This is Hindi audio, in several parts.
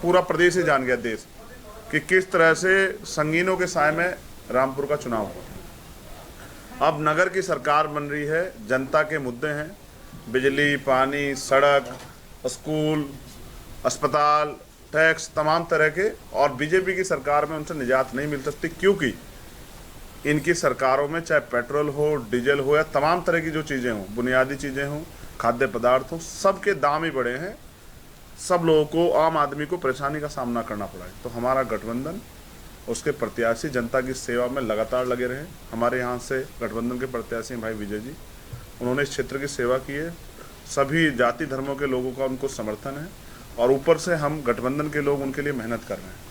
पूरा प्रदेश ही जान गया, देश, कि किस तरह से संगीनों के साए में रामपुर का चुनाव हुआ। अब नगर की सरकार बन रही है, जनता के मुद्दे हैं, बिजली, पानी, सड़क, स्कूल, अस्पताल, टैक्स, तमाम तरह के, और बीजेपी की सरकार में उनसे निजात नहीं मिल सकती, क्योंकि इनकी सरकारों में चाहे पेट्रोल हो, डीजल हो, या तमाम तरह की जो चीज़ें हों, बुनियादी चीज़ें हों, खाद्य पदार्थ हों, सबके दाम ही बढ़े हैं। सब लोगों को, आम आदमी को परेशानी का सामना करना पड़ा है। तो हमारा गठबंधन, उसके प्रत्याशी जनता की सेवा में लगातार लगे रहे। हमारे यहाँ से गठबंधन के प्रत्याशी भाई विजय जी, उन्होंने इस क्षेत्र की सेवा की है, सभी जाति धर्मों के लोगों का उनको समर्थन है, और ऊपर से हम गठबंधन के लोग उनके लिए मेहनत कर रहे हैं।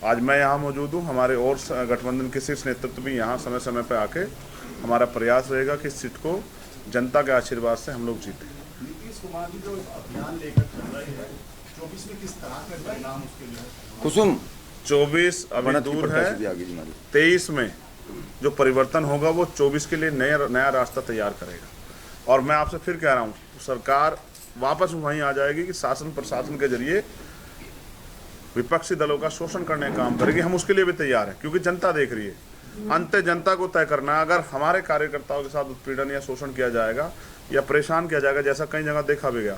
आज मैं यहाँ मौजूद हूँ, हमारे और गठबंधन के शीर्ष नेतृत्व भी यहाँ समय समय पर आके, हमारा प्रयास रहेगा कि इस सीट को जनता के आशीर्वाद से हम लोग जीतें। नीतीश कुमार जी जो अभियान लेकर चल रहे हैं 24 में, किस तरह के परिणाम उसके लिए? कुसुम 24 अभी दूर है, 23 में जो परिवर्तन होगा वो 24 के लिए नया रास्ता तैयार करेगा। और मैं आपसे फिर कह रहा हूँ, सरकार वापस वहीं आ जाएगी कि शासन प्रशासन के जरिए विपक्षी दलों का शोषण करने का काम करेगी। हम उसके लिए भी तैयार हैं, क्योंकि जनता देख रही है, अंत जनता को तय करना है। अगर हमारे कार्यकर्ताओं के साथ उत्पीड़न या शोषण किया जाएगा या परेशान किया जाएगा, जैसा कई जगह देखा भी गया,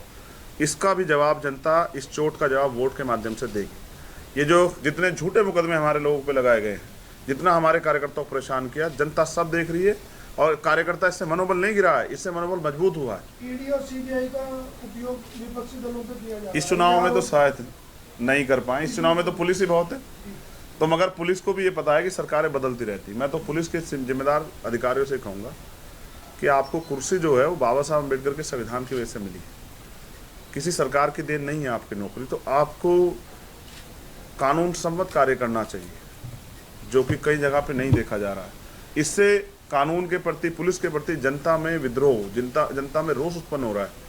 इसका भी जवाब जनता, इस चोट का जवाब वोट के माध्यम से देगी। ये जो जितने झूठे मुकदमे हमारे लोगों पे लगाए गए हैं, जितना हमारे कार्यकर्ताओं को परेशान किया, जनता सब देख रही है, और कार्यकर्ता इससे मनोबल नहीं गिरा है, इससे मनोबल मजबूत हुआ है। ईडी और सीबीआई का उपयोग विपक्षी दलों पे किया जा रहा है। इस चुनाव में तो शायद नहीं कर पाए, इस चुनाव में तो पुलिस ही बहुत है। तो मगर पुलिस को भी ये पता है कि सरकारें बदलती रहती। मैं तो पुलिस के जिम्मेदार अधिकारियों से कहूँगा कि आपको कुर्सी जो है वो बाबा साहब अम्बेडकर के संविधान की वजह से मिली है, किसी सरकार की देन नहीं है आपकी नौकरी। तो आपको कानून सम्मत कार्य करना चाहिए, जो कि कई जगह पे नहीं देखा जा रहा है। इससे कानून के प्रति, पुलिस के प्रति जनता में विद्रोह, जनता में रोष उत्पन्न हो रहा है,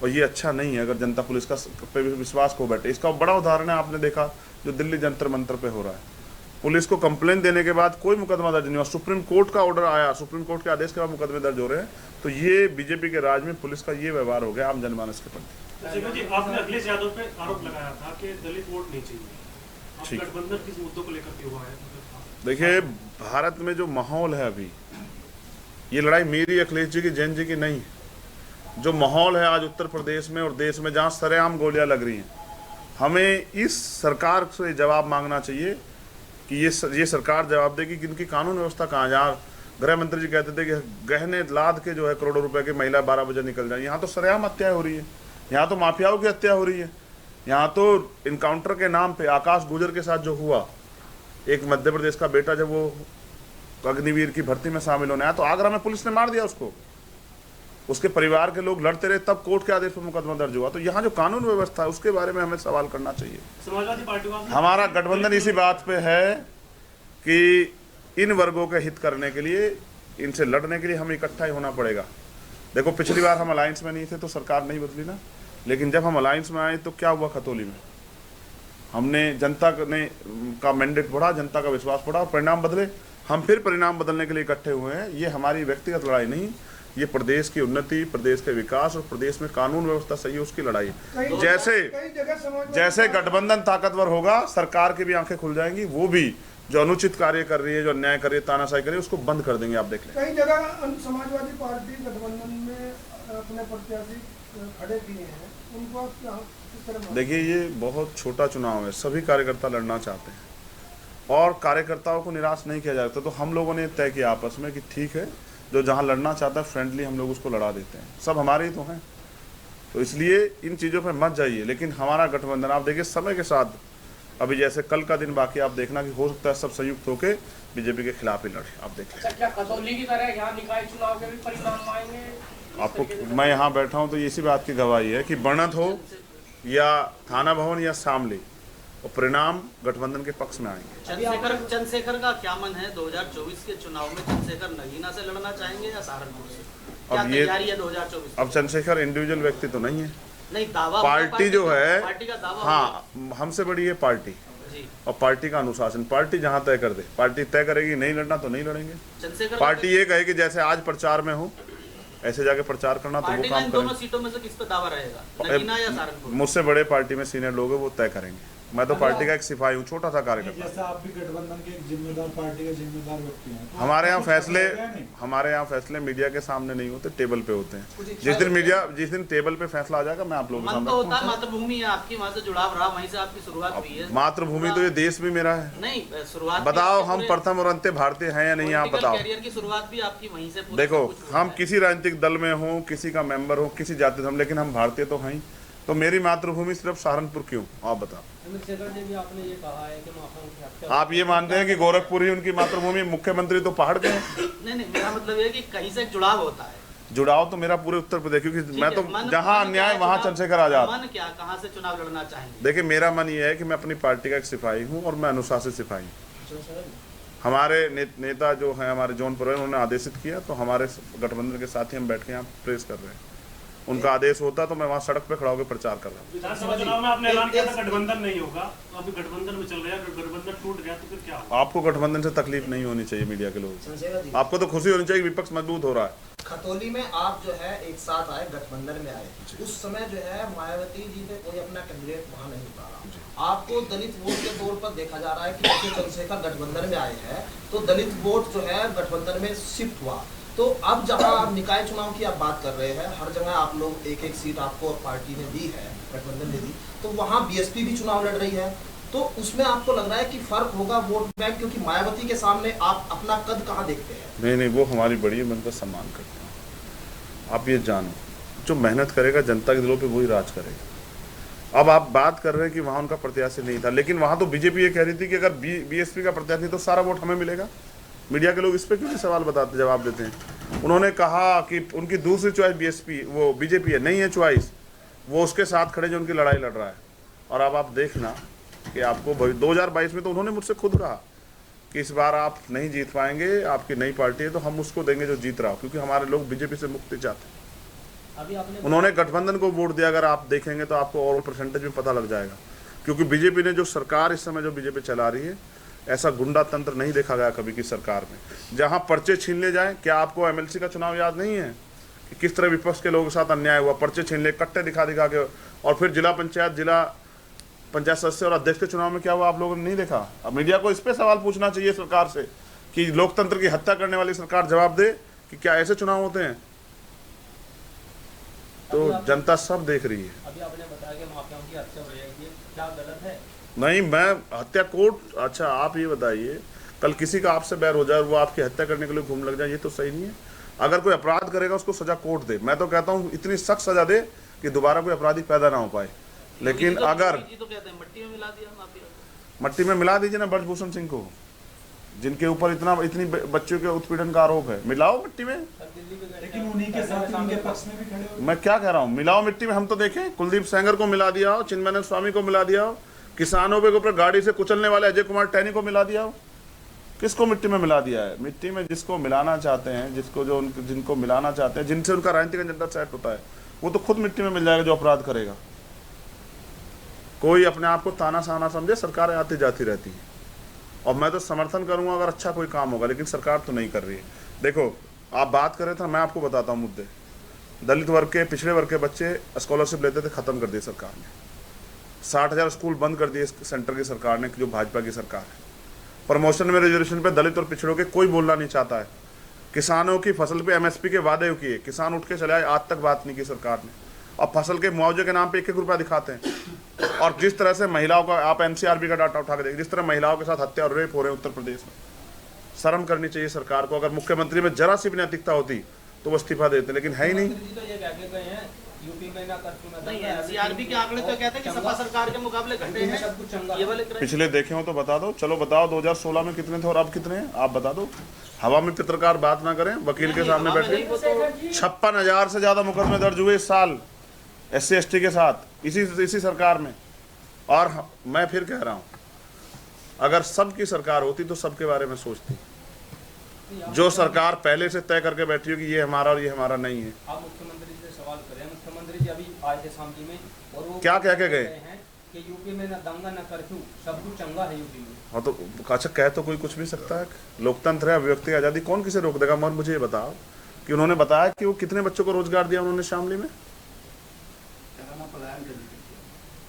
और ये अच्छा नहीं है अगर जनता पुलिस का पे विश्वास खो बैठे। इसका बड़ा उदाहरण है, आपने देखा जो दिल्ली जंतर मंतर पे हो रहा है। पुलिस को कंप्लेंट देने के बाद कोई मुकदमा दर्ज नहीं हुआ, सुप्रीम कोर्ट का ऑर्डर आया, सुप्रीम कोर्ट के आदेश के बाद मुकदमे दर्ज हो रहे हैं। तो ये बीजेपी के राज में पुलिस का ये व्यवहार हो गया आम जनमानस के प्रति। आपने अखिलेश यादव पे आरोप लगाया था कि दलित वोट नहीं चाहिए, गठबंधन किस मुद्दों को लेकर के हुआ है? देखिए, भारत में जो माहौल है अभी, ये लड़ाई मेरी, अखिलेश जी की, जैन जी की नहीं है। जो माहौल है आज उत्तर प्रदेश में और देश में, जहाँ सरेआम गोलियां लग रही हैं, हमें इस सरकार से जवाब मांगना चाहिए कि ये सरकार जवाब देगी कि इनकी कानून व्यवस्था कहाँ। जहाँ गृह मंत्री जी कहते थे कि गहने लाद के जो है करोड़ों रुपए की महिला 12 बजे निकल जाए, यहाँ तो सरेआम हत्या हो रही है, यहाँ तो माफियाओं की हत्या हो रही है। यहाँ तो इनकाउंटर के नाम पे आकाश गुजर के साथ जो हुआ, एक मध्य प्रदेश का बेटा जब वो अग्निवीर की भर्ती में शामिल होने आया, तो आगरा में पुलिस ने मार दिया उसको, उसके परिवार के लोग लड़ते रहे, तब कोर्ट के आदेश पर मुकदमा दर्ज हुआ। तो यहाँ जो कानून व्यवस्था है उसके बारे में हमें सवाल करना चाहिए। समाजवादी पार्टी हमारा गठबंधन इसी बात पे है कि इन वर्गों के हित करने के लिए, इनसे लड़ने के लिए हमें इकट्ठा ही होना पड़ेगा। देखो, पिछली बार हम अलायंस में नहीं थे तो सरकार नहीं बदली ना, लेकिन जब हम अलायंस में आए तो क्या हुआ खतौली में, हमने जनता का मैंडेट बढ़ा, जनता का विश्वास बढ़ा और परिणाम बदले। हम फिर परिणाम बदलने के लिए इकट्ठे हुए हैं। ये हमारी व्यक्तिगत लड़ाई नहीं, ये प्रदेश की उन्नति, प्रदेश के विकास और प्रदेश में कानून व्यवस्था सही है उसकी लड़ाई है। जैसे गठबंधन ताकतवर होगा, सरकार की भी आंखें खुल जाएंगी, वो भी जो अनुचित कार्य कर रही है, जो अन्याय कर रही है, तानाशाही कर रही है, उसको बंद कर देंगे। आप देख लें, कई जगह समाजवादी पार्टी गठबंधन में अपने प्रत्याशी खड़े किए हैं, उनको आप किस तरह? देखिए, ये बहुत छोटा चुनाव है, सभी कार्यकर्ता लड़ना चाहते हैं और कार्यकर्ताओं को निराश नहीं किया जाता। तो हम लोगों ने तय किया आपस में कि ठीक है, जो जहाँ लड़ना चाहता है फ्रेंडली हम लोग उसको लड़ा देते हैं, सब हमारे ही तो हैं। तो इसलिए इन चीज़ों पे मत जाइए। लेकिन हमारा गठबंधन, आप देखिए, समय के साथ, अभी जैसे कल का दिन बाकी, आप देखना कि हो सकता है सब संयुक्त होकर बीजेपी के खिलाफ ही लड़े। आप देखें, क्या खतौली की तरह यहाँ निकाय चुनाव के भी परिणाम आएंगे? आपको मैं यहाँ बैठा हूँ तो इसी बात की गवाही है कि बढ़त हो या थाना भवन या शामली, और परिणाम गठबंधन के पक्ष में आएंगे। चंद्रशेखर का क्या मन है 2024 के चुनाव में? चंद्रशेखर नगीना से लड़ना चाहेंगे या सहारनपुर से? क्या तैयारी है 2024? अब चंद्रशेखर इंडिविजुअल व्यक्ति तो नहीं है, नहीं, दावा पार्टी जो है, पार्टी का दावा, हाँ, हमसे बड़ी है पार्टी और पार्टी का अनुशासन। पार्टी जहाँ तय कर दे, पार्टी तय करेगी नहीं लड़ना तो नहीं लड़ेंगे। पार्टी ये कहे कि जैसे आज प्रचार में हो, ऐसे जाके प्रचार करना तो वो पार्टी का काम इन करें। दोनों सीटों में से किस पे दावा रहेगा, नगीना या सहारनपुर? मुझसे बड़े पार्टी में सीनियर लोग हैं, वो तय करेंगे। मैं तो पार्टी का एक सिपाही हूँ, छोटा सा कार्यकर्ता। जैसा आप भी गठबंधन के एक जिम्मेदार पार्टी के जिम्मेदार व्यक्ति हैं, तो हमारे यहाँ कुछ फैसले करेगा नहीं? हमारे यहाँ फैसले मीडिया के सामने नहीं होते, टेबल पे होते हैं। जिस दिन टेबल पे फैसला आ जाएगा, मैं आप लोगों के मन सामने तो होता है, रखूंगा। मातृभूमि है आपकी, वहाँ से जुड़ाव रहा, वहीं से आपकी शुरुआत हुई है। मातृभूमि तो ये देश भी मेरा है। नहीं, शुरुआत बताओ हम प्रथम और अंत्य भारतीय हैं या नहीं, आप बताओ। कैरियर की शुरुआत भी आपकी वहीं से पूरी देखो, सब कुछ हुआ हम है। किसी राजनीतिक दल में हो, किसी का मेंबर हो, किसी जाति से हम, लेकिन हम भारतीय तो हैं ही। तो मेरी मातृभूमि सिर्फ सहारनपुर क्यों, आप बताओ। चंद्रशेखर जी भी आपने ये कहा है कि माफियाओं की हत्या आप ये मानते हैं कि गोरखपुर ही उनकी मातृभूमि, मुख्यमंत्री तो पहाड़ के हैं? नहीं, मेरा मतलब ये है कि कहीं से एक जुड़ाव होता है। जुड़ाव तो मेरा पूरे उत्तर प्रदेश, क्योंकि ठीक मैं है, तो मन- जहां मन अन्याय क्या है वहां चुनाव- चंद्रशेखर आजाद। मन क्या, कहाँ से चुनाव लड़ना चाहेंगे? देखिए, मेरा मन ये है कि मैं अपनी पार्टी का एक सिपाही हूँ और मैं अनुशासित सिपाही हूँ। हमारे नेता जो हैं, हमारे जौनपुर में, उन्होंने आदेशित किया, तो हमारे गठबंधन के साथ ही हम बैठ के यहाँ प्रेस कर रहे हैं। उनका आदेश होता तो मैं वहाँ सड़क पे खड़ा होकर प्रचार कर रहा हूँ। विधानसभा चुनाव में आपने ऐलान किया था गठबंधन नहीं होगा, तो अभी गठबंधन में चल रहा है, अगर गठबंधन टूट गया तो फिर क्या होगा? आपको गठबंधन से तकलीफ नहीं होनी चाहिए मीडिया के लोगों चंद्रशेखर जी, को। आपको तो खुशी होनी चाहिए कि विपक्ष मजबूत हो रहा है। खतौली में आप जो है एक साथ आए, गठबंधन में आए, उस समय जो है मायावती जी ने कोई अपना कैंडिडेट वहाँ नहीं उतारा। आपको दलित वोट के तौर पर देखा जा रहा है कि जैसे चंद्रशेखर गठबंधन में आए हैं तो दलित वोट जो है गठबंधन में शिफ्ट हुआ। तो अब जहां आप निकाय चुनाव की आप बात कर रहे हैं, हर जगह आप लोग एक एक सीट आपको पार्टी ने दी है, गठबंधन ने दी, तो वहां बीएसपी भी चुनाव लड़ रही है, तो उसमें आपको लग रहा है कि फर्क होगा वोट बैंक, क्योंकि मायावती के सामने आप अपना कद कहाँ देखते हैं? नहीं, वो हमारी बड़ी है, मैं उनका सम्मान करता हूँ। आप ये जानो, जो मेहनत करेगा जनता के दिलों पे वही राज करेगा। अब आप बात कर रहे हैं कि वहाँ उनका प्रत्याशी नहीं था, लेकिन वहाँ तो बीजेपी ये कह रही थी कि अगर बीएसपी का प्रत्याशी नहीं तो सारा वोट हमें मिलेगा। मीडिया के लोग इस पर क्यों नहीं सवाल बताते, जवाब देते हैं? उन्होंने कहा कि उनकी दूसरी चॉइस बीजेपी है, नहीं है चॉइस, वो उसके साथ खड़े जो उनकी लड़ाई लड़ रहा है। और अब आप देखना कि आपको 2022 में तो उन्होंने मुझसे खुद कहा कि इस बार आप नहीं जीत पाएंगे, आपकी नई पार्टी है तो हम उसको देंगे जो जीत रहा हो, क्योंकि हमारे लोग बीजेपी से मुक्ति चाहते हैं। अभी आपने उन्होंने गठबंधन को वोट दिया, अगर आप देखेंगे तो आपको और परसेंटेज में पता लग जाएगा। क्योंकि बीजेपी ने जो सरकार इस समय जो बीजेपी चला रही है, ऐसा गुंडा तंत्र नहीं देखा गया कभी की सरकार में। जहां पर्चे छीन ले जाएं, क्या आपको एमएलसी का चुनाव याद नहीं है कि किस तरह विपक्ष के लोगों के साथ अन्याय हुआ? पर्चे छीन ले, कट्टे दिखा के, और फिर जिला पंचायत सदस्य और अध्यक्ष के चुनाव में क्या हुआ, आप लोगों ने नहीं देखा? अब मीडिया को इस पे सवाल पूछना चाहिए सरकार से कि लोकतंत्र की हत्या करने वाली सरकार जवाब दे कि क्या ऐसे चुनाव होते हैं? तो जनता सब देख रही है। अभी आपने बताया कि माफियाओं की हत्या हो जाएगी, क्या गलत है? नहीं, मैं हत्या कोर्ट, अच्छा आप ये बताइए, कल किसी का आपसे बैर हो जाए और वो आपकी हत्या करने के लिए घूम लग जाए, ये तो सही नहीं है। अगर कोई अपराध करेगा उसको सजा कोर्ट दे। मैं तो कहता हूँ इतनी सख्त सजा दे कि दोबारा कोई अपराधी पैदा ना हो पाए। लेकिन अगर तो कहते हैं मट्टी में मिला दिया माफिया को। मट्टी में मिला दीजिए ना ब्रजभूषण सिंह को, जिनके ऊपर इतनी बच्चों के उत्पीड़न का आरोप है, मिलाओ मिट्टी में। लेकिन उन्हीं के साथ ही उनके पक्ष में भी खड़े हो। मैं क्या कह रहा हूँ, मिलाओ मिट्टी में। हम तो देखें, कुलदीप सेंगर को मिला दिया हो, चिन्मयानंद स्वामी को मिला दिया हो, किसानों के ऊपर गाड़ी से कुचलने वाले अजय कुमार टैनी को मिला दिया हो। किसको मिट्टी में मिला दिया है? मिट्टी में जिसको मिलाना चाहते हैं, जिनको मिलाना चाहते हैं, जिनसे उनका राजनीतिक एजेंडा सेट होता है, वो तो खुद मिट्टी में मिल जाएगा जो अपराध करेगा। कोई अपने आप को ताना साना समझे, सरकारें आती जाती रहती हैं, और मैं तो समर्थन करूंगा अगर अच्छा कोई काम होगा, लेकिन सरकार तो नहीं कर रही है। देखो, आप बात कर रहे थे, मैं आपको बताता हूँ मुद्दे। दलित वर्ग के, पिछड़े वर्ग के बच्चे स्कॉलरशिप लेते थे, खत्म कर दिए सरकार ने। 60,000 स्कूल बंद कर दिए सेंटर की सरकार ने, जो भाजपा की सरकार है। प्रमोशन में रिजर्वेशन पे दलित और पिछड़ों के कोई बोलना नहीं चाहता है। किसानों की फसल पे एमएसपी के वादे किए, किसान उठ के चले आए, आज तक बात नहीं की सरकार ने। अब फसल के मुआवजे के नाम पे 1-1 रुपया दिखाते हैं। और जिस तरह से महिलाओं का, आप एनसीआरबी का डाटा उठा के देखिए, जिस तरह महिलाओं के साथ हत्या और रेप हो रहे हैं उत्तर प्रदेश में, शर्म करनी चाहिए सरकार को। अगर मुख्यमंत्री में जरा सी भी नैतिकता होती तो वो इस्तीफा देते, लेकिन है ही नहीं। यूपी में ना कर्फ्यू ना नहीं, एनसीआरबी के आंकड़े तो कहते हैं कि सपा सरकार के मुकाबले घटे हैं। सब कुछ चंगा ये वाले पिछले देखे हो तो बता दो। चलो बताओ, 2016 में कितने थे और अब कितने हैं, आप बता दो। हवा में पत्रकार बात ना करें, वकील के सामने बैठे। 56,000 से ज्यादा मुकदमे दर्ज हुए इस साल SC ST के साथ, इसी सरकार में। और मैं फिर कह रहा हूं, अगर सबकी सरकार होती तो सबके बारे में सोचती। जो सरकार पहले से तय करके बैठी हो कि ये हमारा और ये हमारा नहीं है। आप मुख्यमंत्री से सवाल करें, मुख्यमंत्री जी अभी आए थे शामली में, और वो क्या कह के गए हैं कि यूपी में ना दंगा ना कर्फ्यू, सब कुछ चंगा है यूपी में। हाँ, तो अच्छा, कह तो कोई कुछ भी सकता है। लोकतंत्र है, अभिव्यक्ति की आज़ादी, कौन किसे रोक देगा? मुझे ये बताओ, कि उन्होंने बताया कि वो कितने बच्चों को रोजगार दिया उन्होंने शामली में?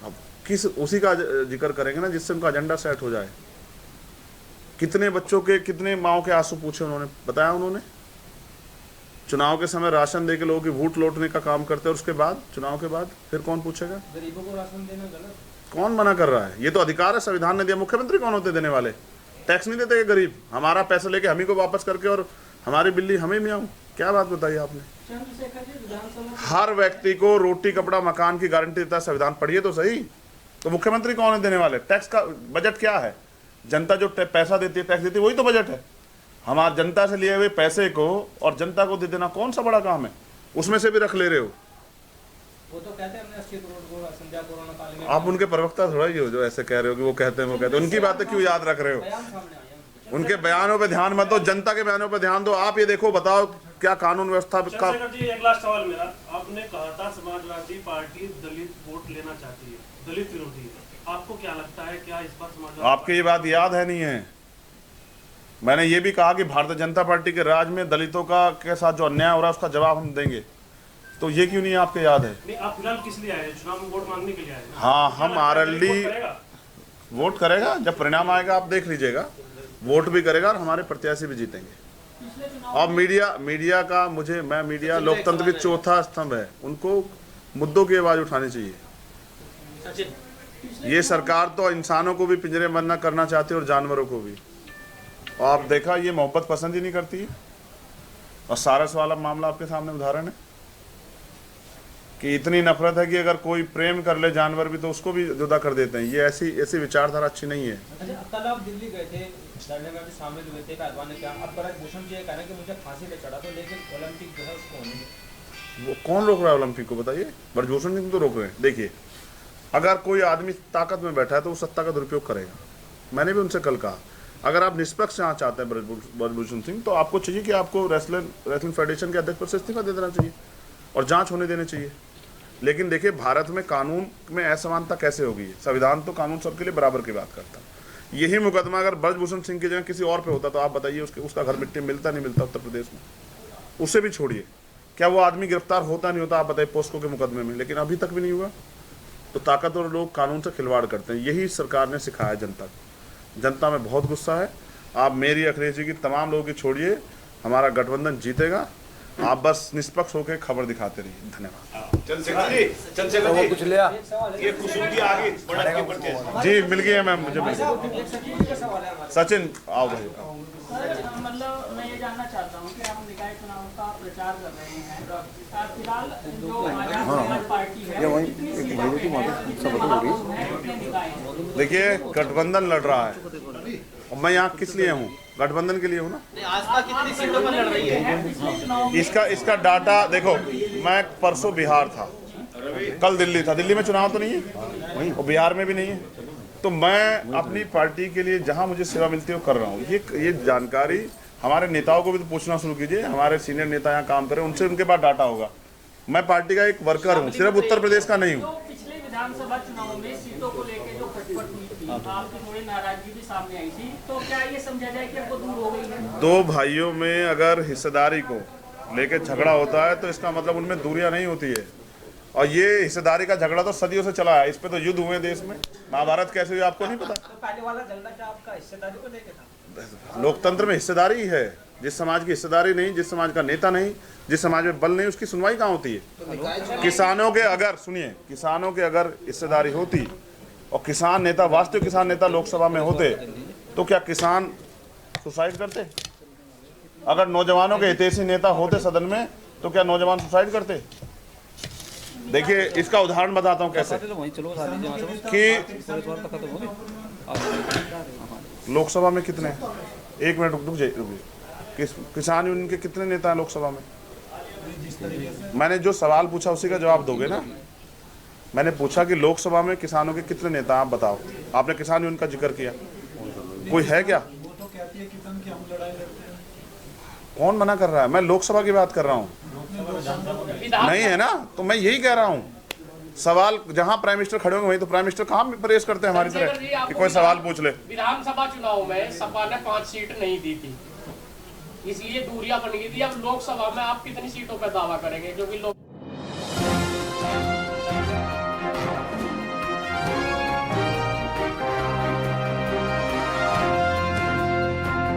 अब किस उसी का जिक्र करेंगे ना जिससे उनका एजेंडा सेट हो जाए। कितने बच्चों के कितने माओ के आंसू पूछे उन्होंने बताया? उन्होंने चुनाव के समय राशन दे के लोगों की वोट लौटने का काम करते हैं और उसके बाद चुनाव के बाद फिर कौन पूछेगा? गरीबों को राशन देना गलत। कौन मना कर रहा है? ये तो अधिकार है, संविधान ने दिया। मुख्यमंत्री कौन होते देने वाले? टैक्स नहीं देते गरीब, हमारा पैसा लेके हम ही को वापस करके और हमारी बिल्ली हमें मियाऊं। क्या बात बताई आपने? हर व्यक्ति को रोटी कपड़ा मकान की गारंटी देता है संविधान, पढ़िए तो सही। तो मुख्यमंत्री कौन है देने वाले? टैक्स का बजट क्या है? जनता जो पैसा देती है, टैक्स देती है, वही तो बजट है। हमारे जनता से लिए हुए पैसे को और जनता को दे देना कौन सा बड़ा काम है? उसमें से भी रख ले रहे हो। वो तो कहते हैं हमने 80 करोड़ को संध्या कोरोना काल में। आप उनके प्रवक्ता थोड़ा ही हो जो ऐसे कह रहे हो कि वो कहते हैं वो कहते हैं। उनकी बातें क्यों याद रख रहे हो? उनके बयानों पे ध्यान मत दो, जनता के बयानों पे ध्यान दो। आप ये देखो, बताओ क्या कानून व्यवस्था का। चंद्रशेखर जी, एक लास्ट सवाल मेरा। आपने कहा था समाजवादी पार्टी दलित वोट लेना चाहती है, दलित विरोधी है। आपको क्या लगता है, क्या इस बार समाजवादी आपको ये बात याद है नहीं है? मैंने ये भी कहा कि भारतीय जनता पार्टी के राज में दलितों का के साथ जो अन्याय हो रहा है उसका जवाब हम देंगे। तो ये क्यों नहीं आपको याद है? नहीं, आप फिलहाल किस लिए आए? चुनाव में वोट मांगने के लिए आए ना? हाँ, हम आरएलडी वोट करेगा? जब परिणाम आएगा आप देख लीजिएगा, वोट भी करेगा और हमारे प्रत्याशी भी जीतेंगे। और मीडिया का मैं मीडिया लोकतंत्र की चौथा स्तंभ है, उनको मुद्दों की आवाज उठानी चाहिए। ये सरकार तो इंसानों को भी पिंजरे बंद न करना चाहती है और जानवरों को भी। और आप देखा, ये मोहब्बत पसंद ही नहीं करती है। और सारस वाला मामला आपके सामने उदाहरण है कि इतनी नफरत है कि अगर कोई प्रेम कर ले जानवर भी तो उसको भी जुदा कर देते हैं। ये ऐसी विचारधारा अच्छी नहीं है। अच्छा, कल आप दिल्ली गए थे, धरने में भी शामिल हुए थे, अडवाणी ने क्या अब ब्रजभूषण जी ये कहना कि मुझे फांसी पे चढ़ा, तो लेकिन ओलंपिक जो है उसको होने दो। वो कौन रोक रहा है ओलंपिक को? बताइए। ब्रजभूषण सिंह तो रोक रहे हैं। देखिए, अगर कोई आदमी ताकत में बैठा है तो वो सत्ता का दुरुपयोग करेगा। मैंने भी उनसे कल कहा, अगर आप निष्पक्ष यहाँ चाहते हैं ब्रजभूषण सिंह, तो आपको चाहिए कि आपको रेसलिंग फेडरेशन के अध्यक्ष पद से इस्तीफा दे देना चाहिए और जांच होने देनी चाहिए। लेकिन देखिए, भारत में कानून में असमानता कैसे होगी? संविधान तो कानून सबके लिए बराबर की बात करता है। यही मुकदमा अगर ब्रजभूषण सिंह की जगह किसी और पे होता तो आप बताइए उसका घर मिट्टी मिलता नहीं मिलता उत्तर प्रदेश में? उससे भी छोड़िए, क्या वो आदमी गिरफ्तार होता नहीं होता? आप बताइए पोस्को के मुकदमे में, लेकिन अभी तक भी नहीं हुआ। तो ताकतवर लोग कानून से खिलवाड़ करते हैं। यही सरकार ने सिखाया जनता को। जनता में बहुत गुस्सा है। आप मेरी, अखिलेश जी की, तमाम लोगों की छोड़िए, हमारा गठबंधन जीतेगा। आप बस निष्पक्ष होकर खबर दिखाते रहिए। धन्यवाद। चंद्रशेखर जी, कुछ लिया ये कुसुम आगे जी मिल गई है मैम, मुझे मिल सचिन आओ भाई। मतलब मैं ये जानना चाहता हूँ कि आप निकाय चुनाव का प्रचार कर रहे हैं, फिलहाल जो हमारी पार्टी है, देखिए गठबंधन लड़ रहा है और मैं यहाँ किस लिए हूँ? गठबंधन के लिए हूँ ना। आस्था कितनी सीटों पर लड़ रही है? इसका डाटा देखो। मैं परसों बिहार था, कल दिल्ली था। दिल्ली में चुनाव तो नहीं है और बिहार में भी नहीं है। तो मैं अपनी पार्टी के लिए जहां मुझे सेवा मिलती है वो कर रहा हूँ। ये जानकारी हमारे नेताओं को भी तो पूछना शुरू कीजिए। हमारे सीनियर नेता यहाँ काम करें, उनसे उनके पास डाटा होगा। मैं पार्टी का एक वर्कर हूँ, सिर्फ उत्तर प्रदेश का नहीं हूँ। पिछले विधानसभा चुनाव में सीटों को लेकर जो खटपट हुई थी, आपकी थोड़ी नाराजगी भी सामने आई थी, तो क्या ये समझा जाए कि अब वो दूर हो गई है? दो भाइयों में अगर हिस्सेदारी को लेकर झगड़ा होता है तो इसका मतलब उनमें दूरियां नहीं होती है। और ये हिस्सेदारी का झगड़ा तो सदियों से चला है। इस पे तो युद्ध हुए देश में। महाभारत कैसे हुई आपको नहीं पता? तो पहले वाला झगड़ा क्या आपका हिस्सेदारी को लेकर था? लोकतंत्र में हिस्सेदारी ही है। जिस समाज की हिस्सेदारी नहीं, जिस समाज का नेता नहीं, जिस समाज में बल नहीं, उसकी सुनवाई कहाँ होती है? किसानों के अगर सुनिए, किसानों के अगर हिस्सेदारी होती और किसान नेता, वास्तविक किसान नेता लोकसभा में होते तो क्या किसान सुसाइड करते? अगर नौजवानों के हितैषी नेता होते सदन में तो क्या नौजवान सुसाइड करते? देखिए, इसका उदाहरण बताता हूँ कैसे कि लोकसभा में कितने, एक मिनट रुक जाइए, किसान यूनियन के कितने नेता हैं लोकसभा में? मैंने जो सवाल पूछा उसी का जवाब दोगे ना। मैंने पूछा कि लोकसभा में किसानों के कितने नेता, आप बताओ। आपने किसान यूनियन का जिक्र किया, कोई है क्या? कौन मना कर रहा है? मैं लोकसभा की बात कर रहा हूँ। नहीं है ना, तो मैं यही कह रहा हूँ। सवाल जहाँ प्राइम मिनिस्टर खड़े होंगे वहीं तो प्राइम मिनिस्टर कहाँ प्रेस करते हैं हमारी तरह कि कोई सवाल पूछ ले। विधानसभा चुनाव में सपा ने 5 सीट नहीं दी थी, इसलिए दूरियां बन गई थी। अब लोकसभा में आप कितनी सीटों पर दावा करेंगे, क्योंकि लोग